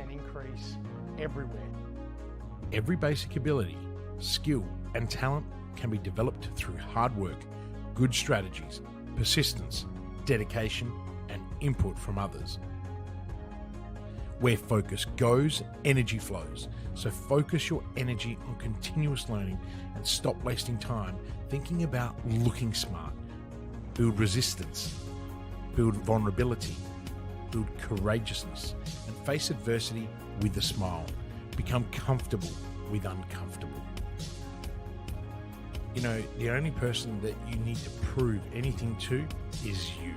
increase everywhere. Every basic ability, skill, and talent can be developed through hard work, good strategies, persistence, dedication, and input from others. Where focus goes, energy flows. So focus your energy on continuous learning and stop wasting time thinking about looking smart. Build resistance, build vulnerability, build courageousness, and face adversity with a smile. Become comfortable with uncomfortable. You know, the only person that you need to prove anything to is you.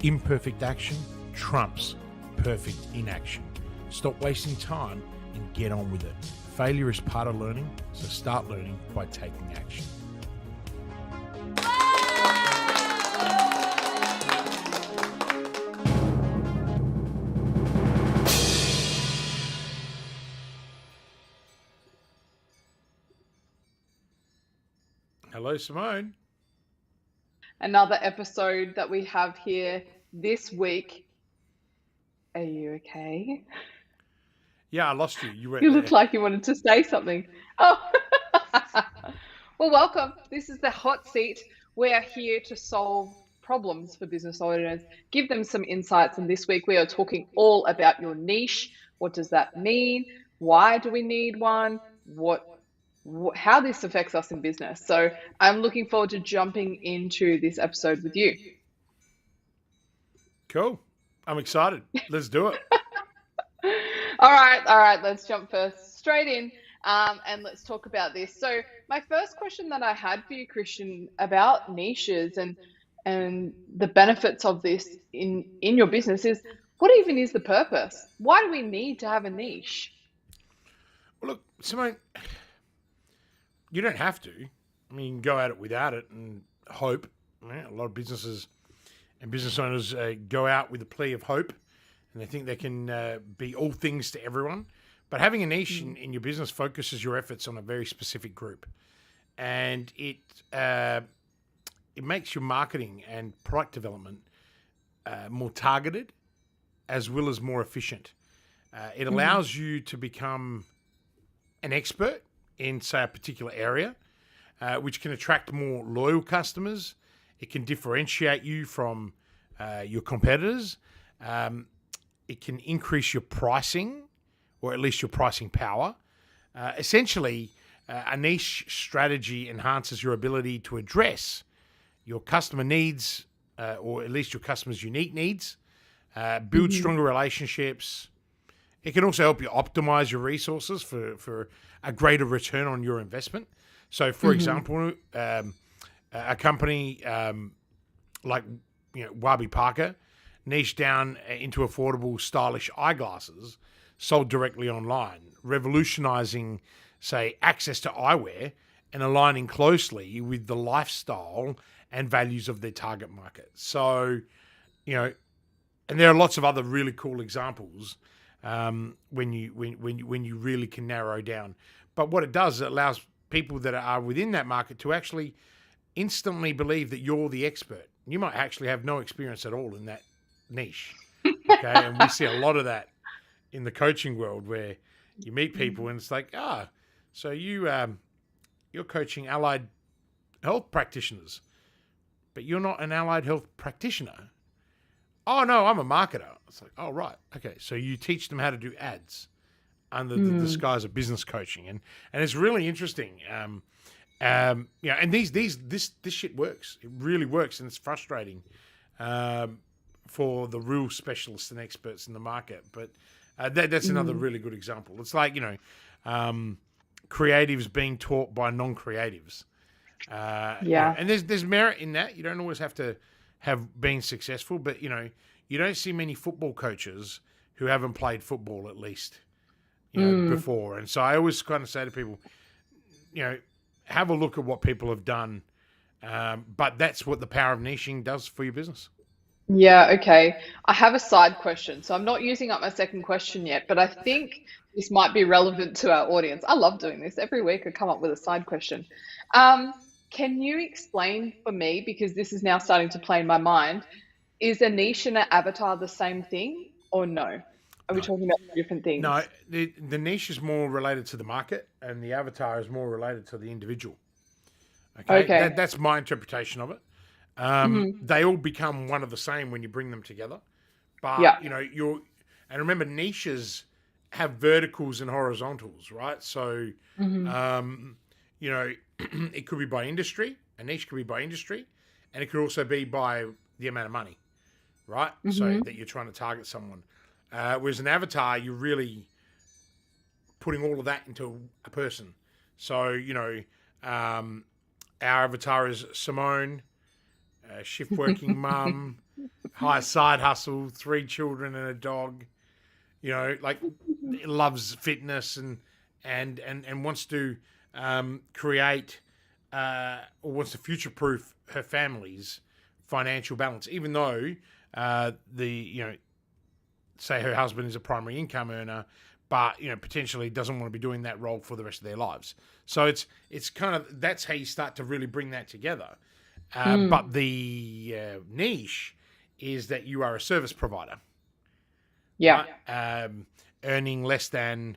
Imperfect action trumps perfect inaction. Stop wasting time and get on with it. Failure is part of learning, so start learning by taking action. Hello, Simone. Another episode that we have here this week. Are you okay? Yeah, I lost you. You look like you wanted to say something. Oh, well, welcome. This is the hot seat. We are here to solve problems for business owners, give them some insights. And this week we are talking all about your niche. What does that mean? Why do we need one? How this affects us in business. So I'm looking forward to jumping into this episode with you. Cool. I'm excited. Let's do it. All right. Let's jump straight in and let's talk about this. So my first question that I had for you, Kristian, about niches and the benefits of this in your business is, what even is the purpose? Why do we need to have a niche? Well, look, Simone, you don't have to. I mean, you can go at it without it and hope. Right? A lot of businesses and business owners go out with a plea of hope, and they think they can be all things to everyone. But having a niche in your business focuses your efforts on a very specific group, and it makes your marketing and product development more targeted, as well as more efficient. It allows you to become an expert in, say, a particular area, which can attract more loyal customers. It can differentiate you from your competitors. It can increase your pricing, or at least your pricing power. Essentially, a niche strategy enhances your ability to address your customer needs, or at least your customer's unique needs, build stronger relationships. It can also help you optimize your resources for a greater return on your investment. So, for example, a company like Warby Parker niched down into affordable, stylish eyeglasses sold directly online, revolutionizing, say, access to eyewear and aligning closely with the lifestyle and values of their target market. So, and there are lots of other really cool examples when you really can narrow down. But what it does, it allows people that are within that market to actually instantly believe that you're the expert. You might actually have no experience at all in that niche. Okay, and we see a lot of that in the coaching world, where you meet people and it's like, so you're coaching allied health practitioners, but you're not an allied health practitioner. Oh no, I'm a marketer. It's like, oh right, okay. So you teach them how to do ads under the disguise of business coaching, and it's really interesting. And this shit works. It really works, and it's frustrating for the real specialists and experts in the market. But that's another really good example. It's like creatives being taught by non-creatives. And there's merit in that. You don't always have to have been successful, but you don't see many football coaches who haven't played football at least before. And so I always kind of say to people, have a look at what people have done. But that's what the power of niching does for your business. Yeah, okay. I have a side question. So I'm not using up my second question yet, but I think this might be relevant to our audience. I love doing this. Every week I come up with a side question. Can you explain for me, because this is now starting to play in my mind, is a niche and an avatar the same thing or no? Are we talking about different things? No, the niche is more related to the market, and the avatar is more related to the individual. Okay. That's my interpretation of it. They all become one of the same when you bring them together. But, and remember, niches have verticals and horizontals, right? So, it could be by industry. A niche could be by industry, and it could also be by the amount of money, right? So that you're trying to target someone. Whereas an avatar, you're really putting all of that into a person. So, our avatar is Simone, shift working mum, high side hustle, 3 children and a dog, loves fitness and wants to create or wants to future-proof her family's financial balance, even though say her husband is a primary income earner, but potentially doesn't want to be doing that role for the rest of their lives. So it's kind of, that's how you start to really bring that together. But the niche is that you are a service provider. Yeah. Right? Earning less than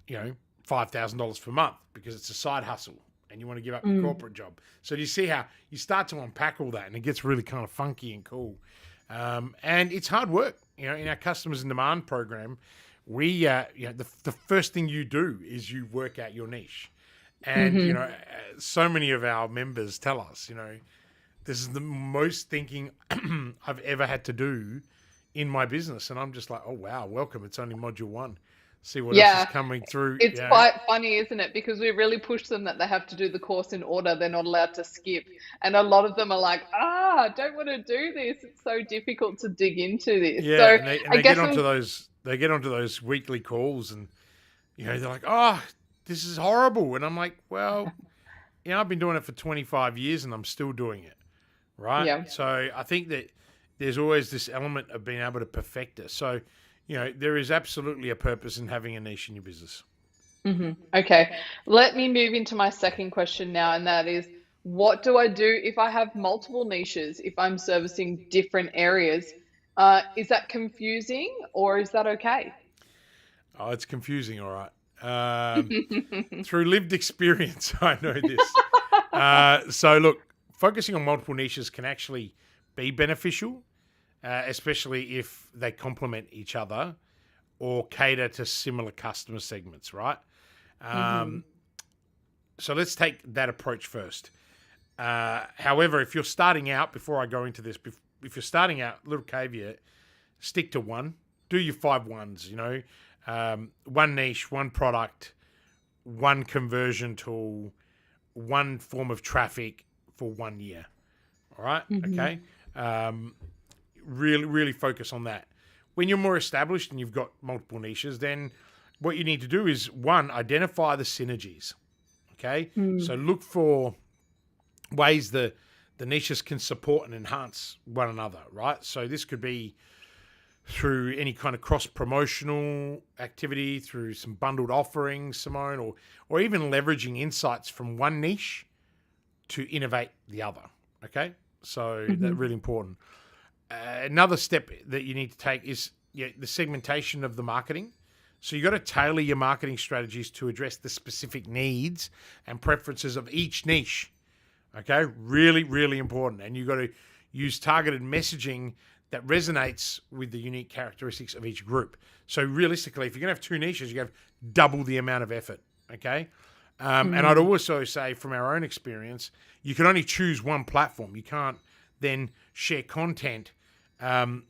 $5,000 per month because it's a side hustle and you want to give up your corporate job. So do you see how you start to unpack all that, and it gets really kind of funky and cool. And it's hard work. In our customers in demand program, we the first thing you do is you work out your niche. And so many of our members tell us, this is the most thinking I've ever had to do in my business. And I'm just like, oh wow, welcome. It's only module 1. See what else is coming through. It's quite funny, isn't it? Because we really push them that they have to do the course in order. They're not allowed to skip. And a lot of them are like, I don't want to do this. It's so difficult to dig into this. Yeah, so and they get onto those weekly calls, and they're like, oh, this is horrible. And I'm like, well, I've been doing it for 25 years and I'm still doing it. Right. Yeah. So I think that there's always this element of being able to perfect it. So, there is absolutely a purpose in having a niche in your business. Okay. Let me move into my second question now. And that is, what do I do if I have multiple niches, if I'm servicing different areas? Is that confusing or is that okay? Oh, it's confusing. All right. Through lived experience, I know this. So look, focusing on multiple niches can actually be beneficial, especially if they complement each other or cater to similar customer segments, right? So let's take that approach first. However, if you're starting out, before I go into this, if you're starting out, little caveat, stick to one. Do your 5 ones, one niche, one product, one conversion tool, one form of traffic for 1 year. All right? Okay? Really, really focus on that. When you're more established and you've got multiple niches, then what you need to do is, 1, identify the synergies. Okay? So look for ways the niches can support and enhance one another, right? So this could be through any kind of cross-promotional activity, through some bundled offerings, Simone, or even leveraging insights from one niche to innovate the other, okay? So that's really important. Another step that you need to take is the segmentation of the marketing. So you got to tailor your marketing strategies to address the specific needs and preferences of each niche. Okay, really, really important. And you got to use targeted messaging that resonates with the unique characteristics of each group. So realistically, if you're going to have 2 niches, you have double the amount of effort. Okay, and I'd also say, from our own experience, you can only choose one platform. You can't then share content on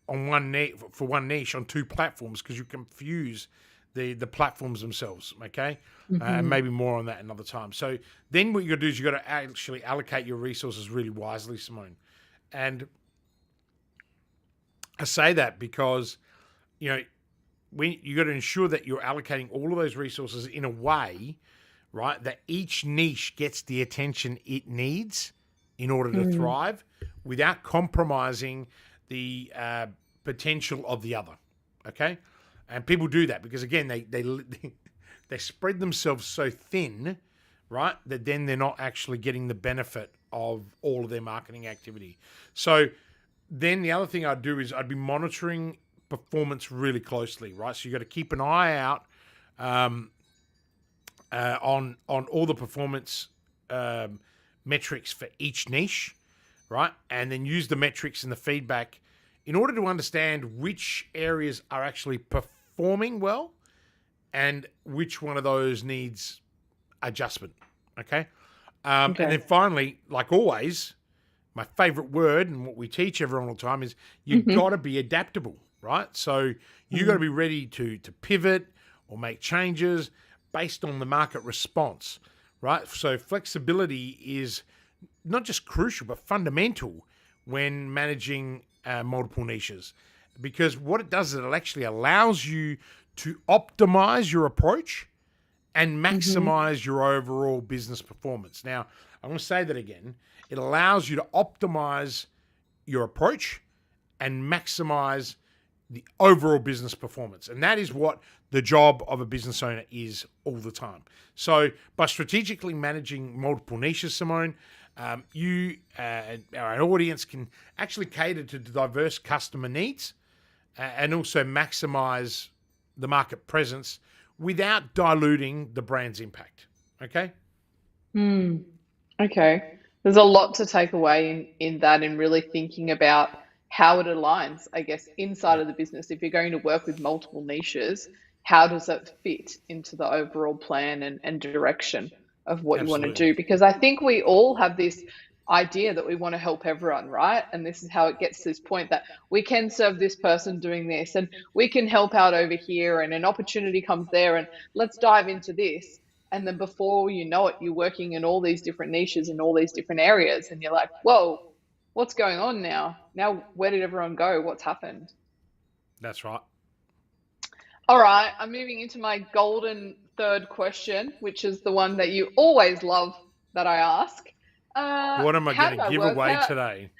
one niche on 2 platforms, because you confuse the platforms themselves, okay? And maybe more on that another time. So then what you got to do is you got to actually allocate your resources really wisely, Simone. And I say that because, when you got to ensure that you're allocating all of those resources in a way, right, that each niche gets the attention it needs in order to thrive without compromising the potential of the other. Okay, and people do that because, again, they spread themselves so thin, right, that then they're not actually getting the benefit of all of their marketing activity. So then the other thing I'd do is I'd be monitoring performance really closely, right? So you got to keep an eye out on all the performance metrics for each niche, right? And then use the metrics and the feedback in order to understand which areas are actually performing well and which one of those needs adjustment. Okay. And then finally, like always, my favorite word and what we teach everyone all the time is you've got to be adaptable, right? So you got to be ready to pivot or make changes based on the market response, right? So flexibility is not just crucial, but fundamental when managing multiple niches, because what it does is it actually allows you to optimize your approach and maximize your overall business performance. Now, I'm going to say that again. It allows you to optimize your approach and maximize the overall business performance. And that is what the job of a business owner is all the time. So by strategically managing multiple niches, Simone, you, our audience, can actually cater to diverse customer needs and also maximize the market presence without diluting the brand's impact. Okay? Okay. There's a lot to take away in that, and really thinking about how it aligns, I guess, inside of the business. If you're going to work with multiple niches, how does it fit into the overall plan and direction of what you want to do? Because I think we all have this idea that we want to help everyone, right? And this is how it gets to this point that we can serve this person doing this, and we can help out over here, and an opportunity comes there, and let's dive into this. And then before you know it, you're working in all these different niches in all these different areas, and you're like, whoa, what's going on now? Now, where did everyone go? What's happened? That's right. All right, I'm moving into my golden third question, which is the one that you always love that I ask. What am I going to give away today?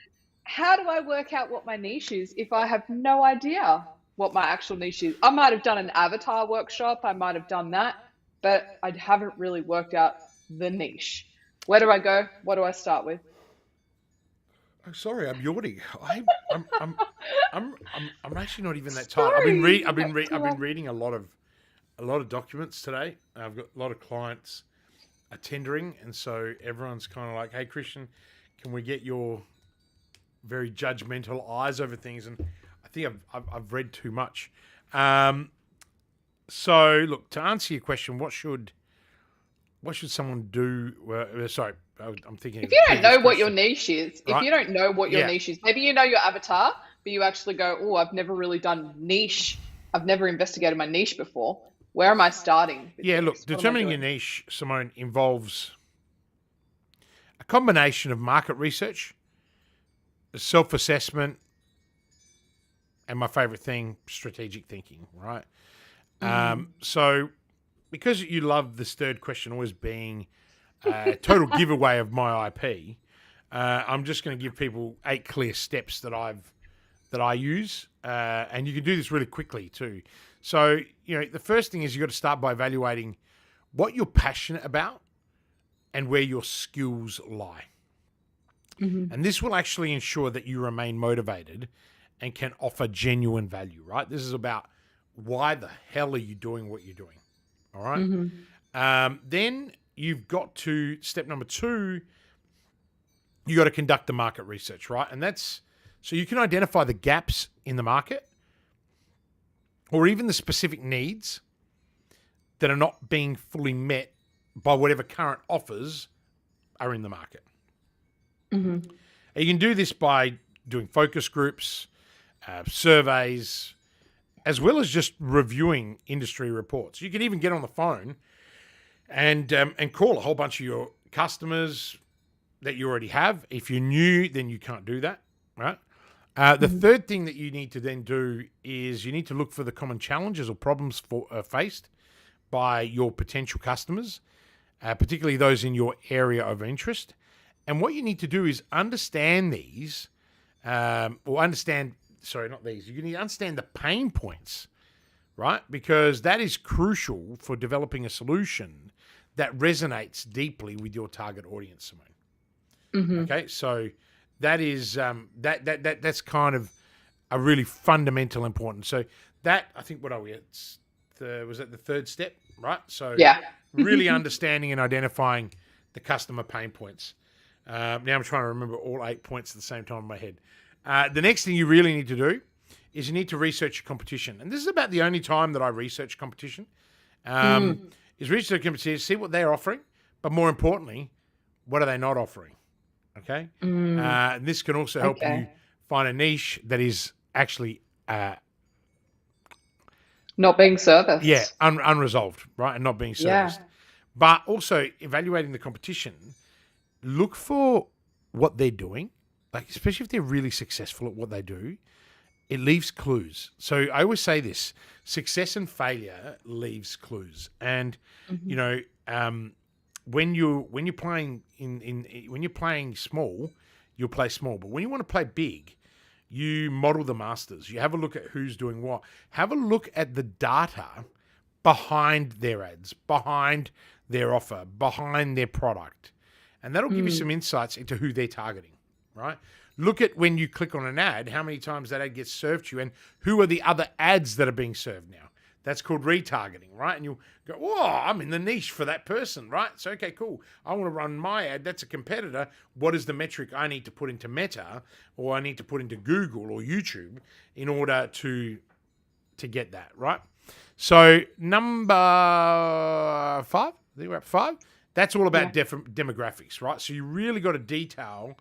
How do I work out what my niche is if I have no idea what my actual niche is? I might have done an avatar workshop, I might have done that, but I haven't really worked out the niche. Where do I go? What do I start with? I'm sorry, I'm yawning. I'm actually not even that tired. I've been reading a lot of documents today. I've got a lot of clients tendering, and so everyone's kind of like, "Hey, Kristian, can we get your very judgmental eyes over things?" And I think I've read too much. So look, to answer your question, what should someone do? Sorry, I'm thinking. If you don't know what your niche is, right? If you don't know what your niche is, maybe you know your avatar, but you actually go, "Oh, I've never really done niche. I've never investigated my niche before. Where am I starting?" Yeah, look, determining your niche, Simone, involves a combination of market research, self-assessment, and my favorite thing, strategic thinking, right? So because you love this third question always being a total giveaway of my IP, I'm just going to give people 8 clear steps that I use, and you can do this really quickly too. So, the first thing is you got to start by evaluating what you're passionate about and where your skills lie. And this will actually ensure that you remain motivated and can offer genuine value, right? This is about why the hell are you doing what you're doing, all right? Then you've got to, step number 2, you got to conduct the market research, right? And that's, so you can identify the gaps in the market or even the specific needs that are not being fully met by whatever current offers are in the market. And you can do this by doing focus groups, surveys, as well as just reviewing industry reports. You can even get on the phone and call a whole bunch of your customers that you already have. If you're new, then you can't do that, right? The third thing that you need to then do is you need to look for the common challenges or problems faced by your potential customers, particularly those in your area of interest. And what you need to do is understand these, you need to understand the pain points, right? Because that is crucial for developing a solution that resonates deeply with your target audience, Simone. Okay, so that is that's kind of are really fundamental important. So that, I think, what are we at? Was that the third step, right? So Yeah. really understanding and identifying the customer pain points. Now I'm trying to remember all 8 points at the same time in my head. The next thing you really need to do is you need to research your competition. And this is about the only time that I research competition. Is research competition, see what they're offering, but more importantly, what are they not offering? Okay? And this can also help you find a niche that is actually not being serviced. unresolved, right? And not being serviced. But also evaluating the competition, look for what they're doing, like especially if they're really successful at what they do, it leaves clues. So I always say this: success and failure leaves clues. And you know, when you're playing when you're playing small, you'll play small. But when you want to play big, you model the masters. You have a look at who's doing what. Have a look at the data behind their ads, behind their offer, behind their product. And that'll give you some insights into who they're targeting, right? Look at when you click on an ad, how many times that ad gets served to you and who are the other ads that are being served now. That's called retargeting, right? And you'll go, whoa, I'm in the niche for that person, right? So, okay, cool. I want to run my ad. That's a competitor. What is the metric I need to put into Meta or I need to put into Google or YouTube in order to get that, right? So number 5, I think we're at 5. That's all about demographics, right? So you really got to detail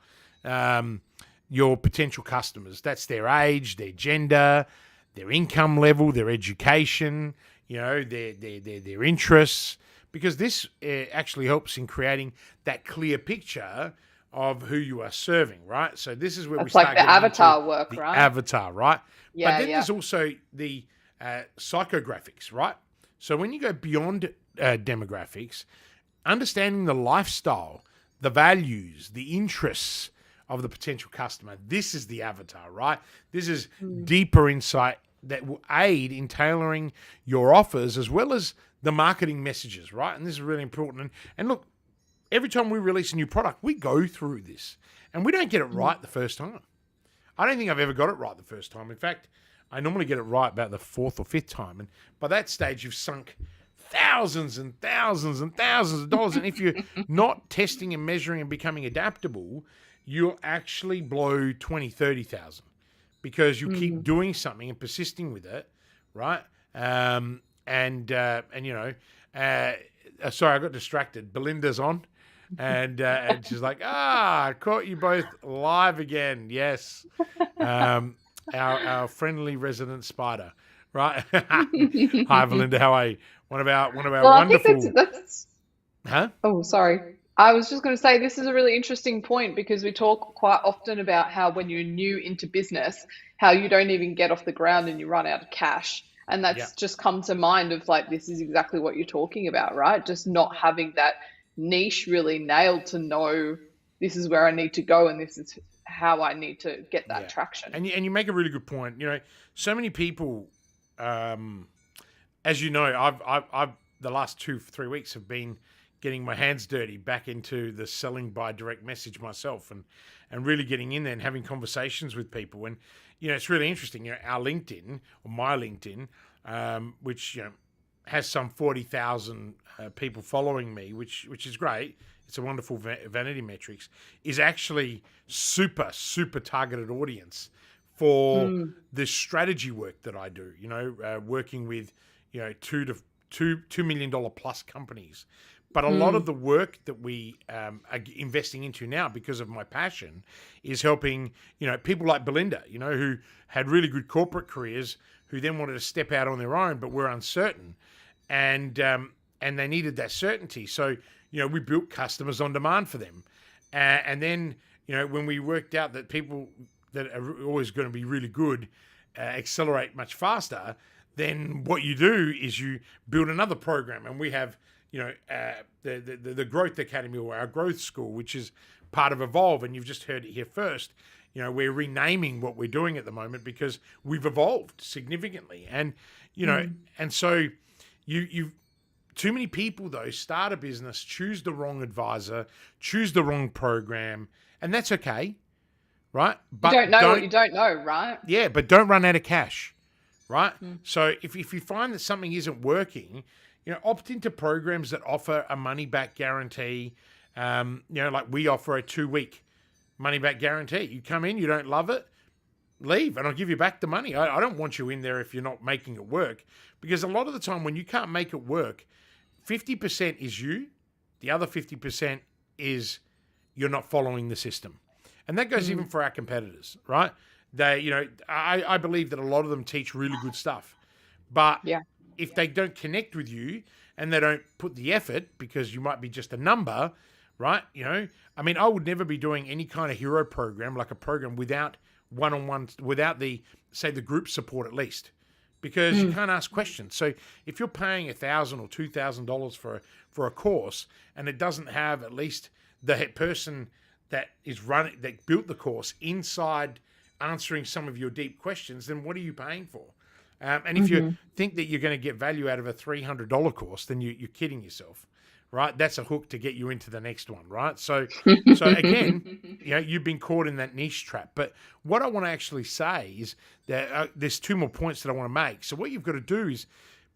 your potential customers. That's their age, their gender, their income level, their education, you know, their interests, because this actually helps in creating that clear picture of who you are serving, right? So this is where we start like the avatar work, the right? avatar, right? Yeah, but then there's also the psychographics, right? So when you go beyond demographics, understanding the lifestyle, the values, the interests of the potential customer, this is the avatar, right? This is deeper insight that will aid in tailoring your offers as well as the marketing messages, right? And this is really important. And look, every time we release a new product, we go through this and we don't get it right the first time. I don't think I've ever got it right the first time. In fact, I normally get it right about the 4th or 5th time. And by that stage, you've sunk thousands and thousands and thousands of dollars. And if you're not testing and measuring and becoming adaptable, you'll actually blow 20, 30,000 because you keep doing something and persisting with it, right? And you know, sorry, I got distracted. Belinda's on, and she's like, I caught you both live again. Yes, our friendly resident spider, right? Hi, Belinda. How are you? One of our wonderful. I think that's Huh? Oh, sorry. I was just going to say this is a really interesting point because we talk quite often about how when you're new into business, how you don't even get off the ground and you run out of cash. And that's just come to mind of like, this is exactly what you're talking about, right? Just not having that niche really nailed to know this is where I need to go and this is how I need to get that traction. And you make a really good point. You know, so many people, as you know, I've the last 2-3 weeks have been getting my hands dirty back into the selling by direct message myself and really getting in there and having conversations with people. And, you know, it's really interesting. You know, our LinkedIn or my LinkedIn, which, you know, has some 40,000 people following me, which is great. It's a wonderful vanity metrics, is actually super, super targeted audience for the strategy work that I do, you know, working with, you know, $2 million plus companies. But a lot of the work that we are investing into now because of my passion is helping, you know, people like Belinda, you know, who had really good corporate careers, who then wanted to step out on their own, but were uncertain. And they needed that certainty. So, you know, we built customers on demand for them. And then, you know, when we worked out that people that are always going to be really good accelerate much faster, then what you do is you build another program. And we have, you know, the Growth Academy or our Growth School, which is part of Evolve. And you've just heard it here first. You know, we're renaming what we're doing at the moment because we've evolved significantly. And, you know, and so you've too many people, though, start a business, choose the wrong advisor, choose the wrong program, and that's okay. right? But you don't know what you don't know, right? Yeah, but don't run out of cash, right? So if you find that something isn't working, opt into programs that offer a money-back guarantee. Like we offer a 2-week money-back guarantee. You come in, you don't love it, leave, and I'll give you back the money. I don't want you in there if you're not making it work, because a lot of the time when you can't make it work, 50% is you, the other 50% is you're not following the system. And that goes even for our competitors, right? They, I believe that a lot of them teach really good stuff, but if they don't connect with you and they don't put the effort, because you might be just a number, right? I would never be doing any kind of hero program, like a program without one-on-one, without the group support at least, because you can't ask questions. So if you're paying $1,000 or $2,000 for a course and it doesn't have at least the person that built the course inside answering some of your deep questions, then what are you paying for? And if you think that you're going to get value out of a $300 course, then you're kidding yourself, right? That's a hook to get you into the next one, right? So again, you've been caught in that niche trap. But what I want to actually say is that there's 2 more points that I want to make. So what you've got to do is,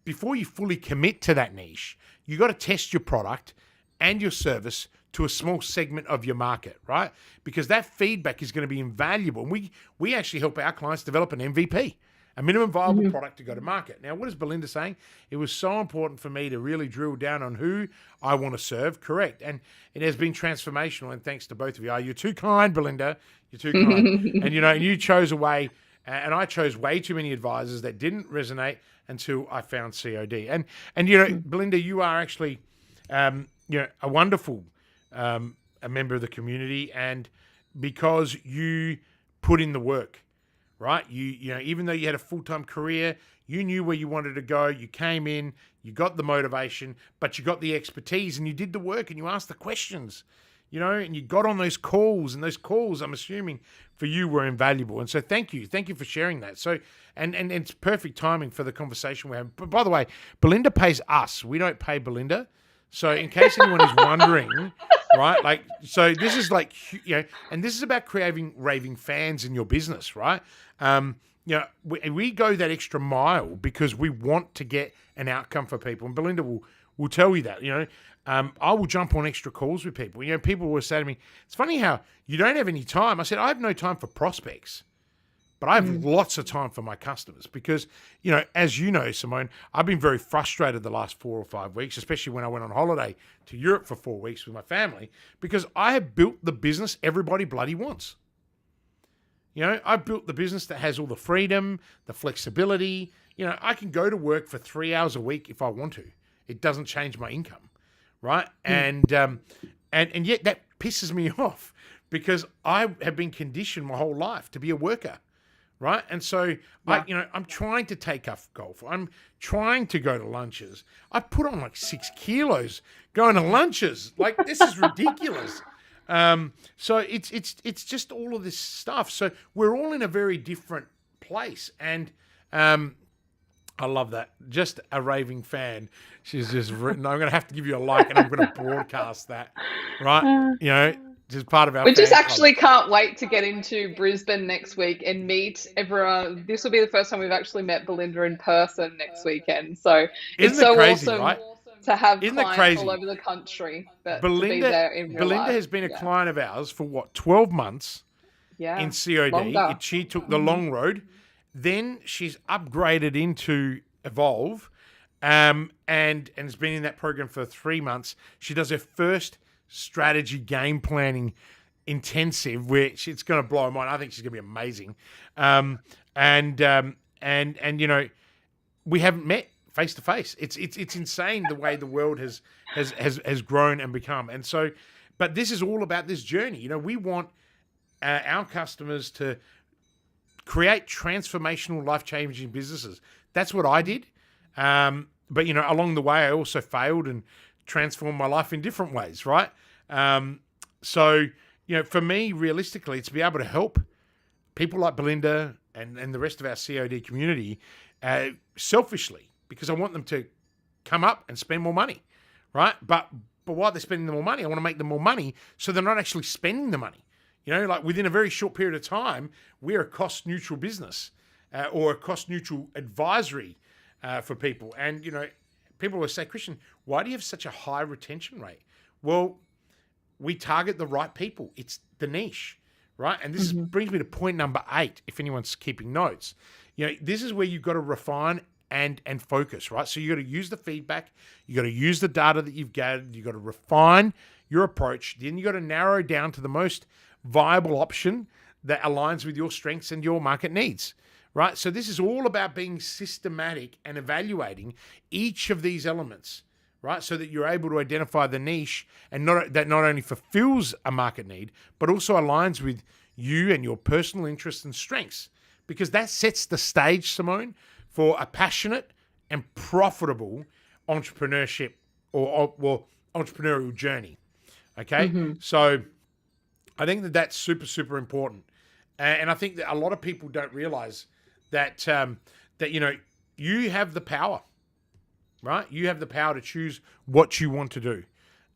before you fully commit to that niche, you got to test your product and your service to a small segment of your market, right? Because that feedback is going to be invaluable. And we actually help our clients develop an MVP, a minimum viable product to go to market. Now, what is Belinda saying? It was so important for me to really drill down on who I want to serve. Correct. And it has been transformational. And thanks to both of you. You're too kind, Belinda. You're too kind. And, and you chose a way, and I chose way too many advisors that didn't resonate until I found COD. And Belinda, you are actually, a wonderful a member of the community, and because you put in the work, right? You even though you had a full-time career, you knew where you wanted to go. You came in, you got the motivation, but you got the expertise, and you did the work, and you asked the questions, and you got on those calls, and those calls, I'm assuming, for you were invaluable. And so thank you for sharing that. So and it's perfect timing for the conversation we have. But by the way, Belinda pays us. We don't pay Belinda. So in case anyone is wondering, right, so this is and this is about creating raving fans in your business, right? We go that extra mile because we want to get an outcome for people. And Belinda will tell you that, I will jump on extra calls with people. People will say to me, it's funny how you don't have any time. I said, I have no time for prospects, but I have lots of time for my customers because, as you know, Simone, I've been very frustrated the last 4 or 5 weeks, especially when I went on holiday to Europe for 4 weeks with my family, because I have built the business everybody bloody wants. I've built the business that has all the freedom, the flexibility. I can go to work for 3 hours a week if I want to. It doesn't change my income, right? And yet that pisses me off because I have been conditioned my whole life to be a worker. Right. And so, I'm trying to take up golf. I'm trying to go to lunches. I put on 6 kilos going to lunches. This is ridiculous. So it's just all of this stuff. So we're all in a very different place. And I love that. Just a raving fan. She's just written, I'm going to have to give you a like and I'm going to broadcast that. Right. Just part of our we just actually can't wait to get into Brisbane next week and meet everyone. This will be the first time we've actually met Belinda in person next weekend. So it's so crazy, awesome right? to have clients all over the country. But to be there in real Belinda life. has been a client of ours for 12 months in COD. She took the long road. Then she's upgraded into Evolve and has been in that program for 3 months. She does her first strategy game planning intensive, which it's going to blow her mind. I think she's going to be amazing. We haven't met face to face. It's insane the way the world has grown and become. And so, but this is all about this journey. We want our customers to create transformational, life-changing businesses. That's what I did. But along the way, I also failed and transformed my life in different ways, right? So, for me, realistically, it's to be able to help people like Belinda and the rest of our COD community selfishly, because I want them to come up and spend more money, right? But while they're spending more money, I want to make them more money so they're not actually spending the money. You know, like within a very short period of time, we're a cost neutral business or a cost neutral advisory for people. And, you know, people will say, Kristian, why do you have such a high retention rate? Well, we target the right people. It's the niche, right? And this brings me to point number 8, if anyone's keeping notes. You know, this is where you've got to refine and focus, right? So you got to use the feedback. You got to use the data that you've gathered. You got to refine your approach. Then you got to narrow down to the most viable option that aligns with your strengths and your market needs, right? So this is all about being systematic and evaluating each of these elements, right? So that you're able to identify the niche and that not only fulfills a market need, but also aligns with you and your personal interests and strengths, because that sets the stage, Simone, for a passionate and profitable entrepreneurship or entrepreneurial journey. Okay. So I think that that's super, super important. And I think that a lot of people don't realize that, that, you know, you have the power, right? You have the power to choose what you want to do.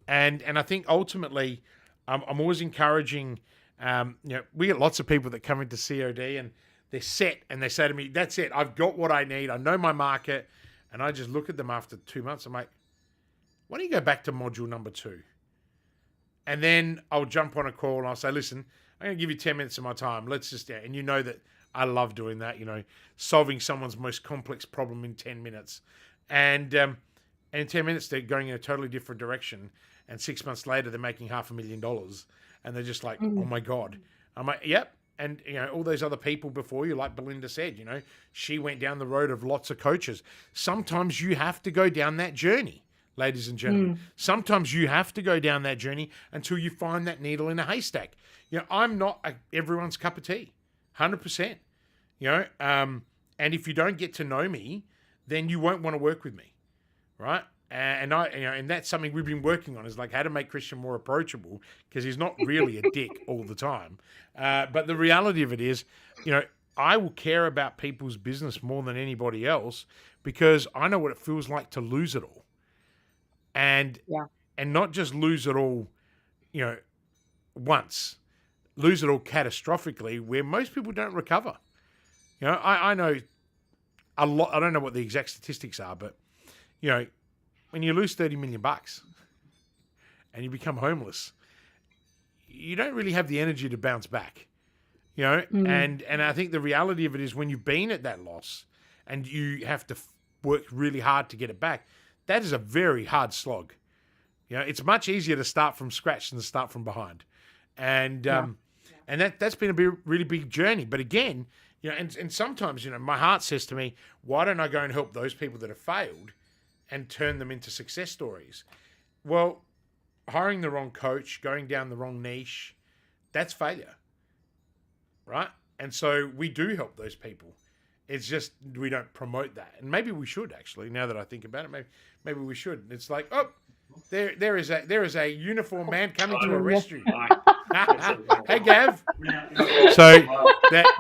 And I think ultimately, I'm always encouraging, you know, we get lots of people that come into COD and they're set and they say to me, that's it. I've got what I need. I know my market. And I just look at them after 2 months. I'm like, why don't you go back to module number 2? And then I'll jump on a call and I'll say, listen, I'm going to give you 10 minutes of my time. Let's just, and you know that I love doing that, you know, solving someone's most complex problem in 10 minutes. And in 10 minutes, they're going in a totally different direction. And 6 months later, they're making $500,000. And they're just like, oh my God. I'm like, yep. And, you know, all those other people before you, like Belinda said, you know, she went down the road of lots of coaches. Sometimes you have to go down that journey, ladies and gentlemen. Sometimes you have to go down that journey until you find that needle in a haystack. You know, I'm not everyone's cup of tea, 100%. You know, and if you don't get to know me, then you won't want to work with me, right? And I, you know, and that's something we've been working on, is like how to make Kristian more approachable, because he's not really a dick all the time. But the reality of it is, you know, I will care about people's business more than anybody else, because I know what it feels like to lose it all. And not just lose it all, you know, once, lose it all catastrophically, where most people don't recover. You know, I know a lot. I don't know what the exact statistics are, but, you know, when you lose $30 million and you become homeless, you don't really have the energy to bounce back. You know, and I think the reality of it is, when you've been at that loss and you have to work really hard to get it back, that is a very hard slog. You know, it's much easier to start from scratch than to start from behind. And and that's been a really big journey. But again, you know, and sometimes, you know, my heart says to me, why don't I go and help those people that have failed and turn them into success stories? Well, hiring the wrong coach, going down the wrong niche, that's failure, right? And so we do help those people. It's just we don't promote that. And maybe we should, actually, now that I think about it. Maybe we should. It's like, oh, there is a uniformed man coming to arrest you. Hey, Gav. So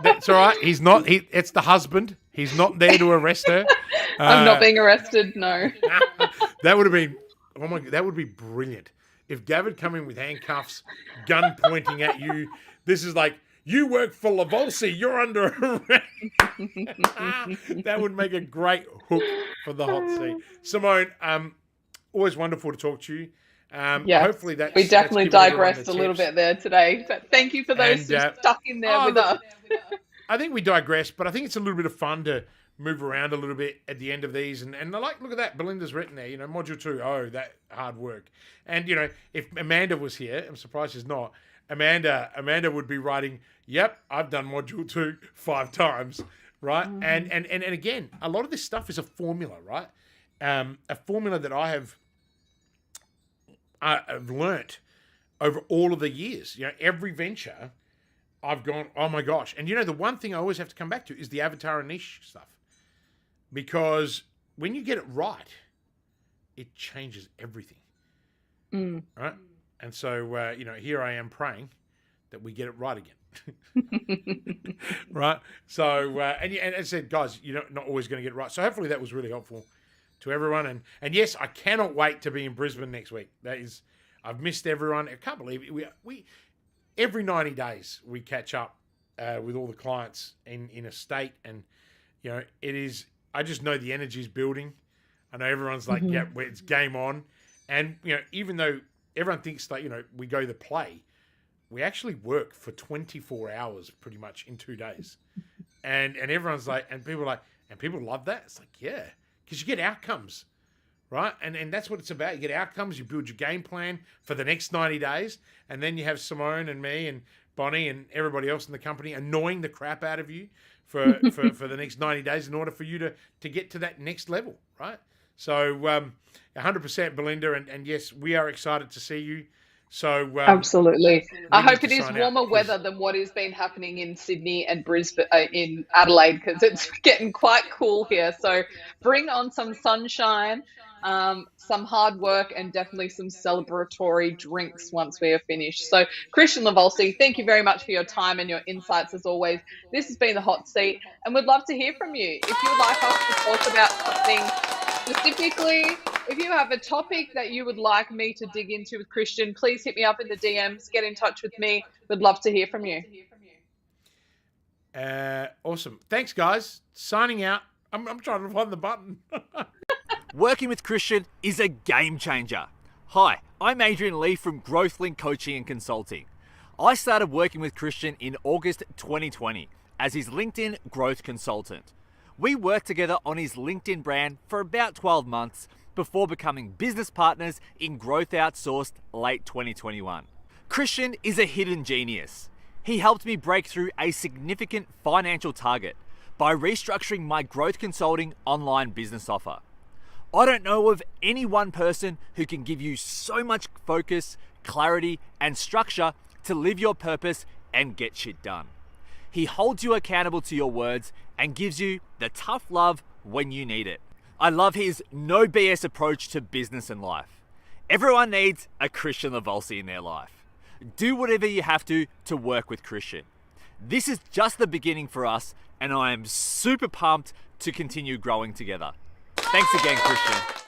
that's all right. He's not. It's the husband. He's not there to arrest her. I'm not being arrested. No. That would have been. Oh my God, that would be brilliant if Gav had come in with handcuffs, gun pointing at you. This is like, you work for Livolsi, you're under arrest. That would make a great hook for the hot seat. Simone, always wonderful to talk to you. Hopefully we definitely digressed a little bit there today, but thank you for those who stuck in there with us. I think we digressed, but I think it's a little bit of fun to move around a little bit at the end of these. And I like, look at that, Belinda's written there, you know, module 2, oh, that hard work. And, you know, if Amanda was here, I'm surprised she's not, Amanda would be writing, yep, I've done module 2 5 times, right? And again, a lot of this stuff is a formula, right? A formula that I've learnt over all of the years. You know, every venture I've gone, oh my gosh. And, you know, the one thing I always have to come back to is the avatar and niche stuff. Because when you get it right, it changes everything. Right? And so, you know, here I am praying that we get it right again. Right? So, and as I said, guys, you're not always going to get it right. So hopefully that was really helpful to everyone. And yes, I cannot wait to be in Brisbane next week. That is, I've missed everyone. I can't believe it. We every 90 days we catch up with all the clients in a state, and it is. I just know the energy is building. I know everyone's like, yeah, it's game on, and even though everyone thinks that we go to play, we actually work for 24 hours pretty much in 2 days, and everyone's like, and people are like, and people love that. It's like, yeah, because you get outcomes. Right? And that's what it's about. You get outcomes, you build your game plan for the next 90 days, and then you have Simone and me and Bonnie and everybody else in the company annoying the crap out of you for the next 90 days in order for you to get to that next level, right? So 100% Belinda, and yes, we are excited to see you. So absolutely. I hope it is warmer out, weather than what has been happening in Sydney and Brisbane, in Adelaide, because it's getting quite cool here. So bring on some sunshine, some hard work, and definitely some celebratory drinks once we are finished. So Kristian Livolsi, thank you very much for your time and your insights as always. This has been The Hot Seat, and we'd love to hear from you. If you would like us to talk about something specifically, if you have a topic that you would like me to dig into with Kristian, please hit me up in the DMs, get in touch with me. We'd love to hear from you. Awesome. Thanks, guys. Signing out. I'm trying to find the button. Working with Kristian is a game changer. Hi, I'm Adrian Lee from GrowthLink Coaching and Consulting. I started working with Kristian in August 2020 as his LinkedIn growth consultant. We worked together on his LinkedIn brand for about 12 months before becoming business partners in Growth Outsourced late 2021. Kristian is a hidden genius. He helped me break through a significant financial target by restructuring my growth consulting online business offer. I don't know of any one person who can give you so much focus, clarity, and structure to live your purpose and get shit done. He holds you accountable to your words and gives you the tough love when you need it. I love his no BS approach to business and life. Everyone needs a Kristian Livolsi in their life. Do whatever you have to work with Kristian. This is just the beginning for us, and I am super pumped to continue growing together. Thanks again, Kristian.